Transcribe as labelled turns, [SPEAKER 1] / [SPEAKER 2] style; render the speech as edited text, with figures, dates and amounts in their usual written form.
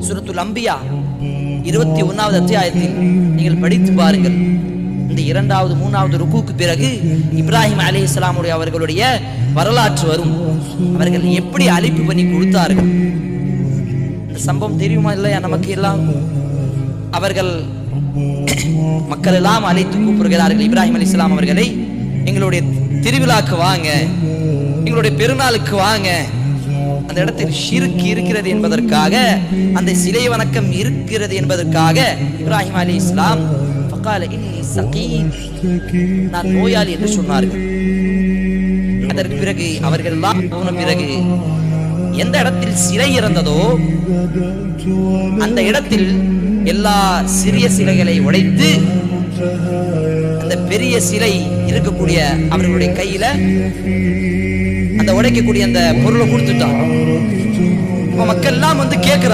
[SPEAKER 1] சூரத்துல் அம்பியா 21வது அத்தியாயத்தில் நீங்கள் படித்து பாருங்கள். இந்த 2வது 3வது ருக்குக்கு பிறகு இப்ராஹிம் அலைஹிஸ்ஸலாம் அவர்களுடைய வரலாற்று வரும். அவர்கள் எப்படி அழைப்பு பண்ணி கொடுத்தார்கள் இந்த சம்பவம் தெரியுமா இல்லையா நமக்கு எல்லாம்? அவர்கள் மக்கள் எல்லாம் அழைத்து கூப்பிடுகிறார்கள் இப்ராஹிம் அலைஹிஸ்ஸலாம் அவர்களை, எங்களுடைய திருவிழாக்கு வாங்க, எங்களுடைய பெருநாளுக்கு வாங்க. அந்த இடத்தில் ஷிர்க் இருக்கிறது என்பதற்காக, அந்த சிலை வணக்கம் இருக்கிறது என்பதற்காக இப்ராஹிம் அலைஹிஸ்ஸலாம் ஃபகால இன்னி ஸகீம், நான் நோயாளி என்று சொன்னார்கள். அதற்கு பிறகு அவர்கள் எல்லாம் போன பிறகு எந்த இடத்தில் சிலை இருந்ததோ அந்த இடத்தில் எல்லா சிறிய சிலைகளை உடைத்து அந்த பெரிய சிலை இருக்கக்கூடிய அவர்களுடைய கையில அந்த உடைக்கக்கூடிய அந்த பொருளை கொடுத்துட்டான். மக்கள் எல்லாம் வந்து கேட்கிறாங்க.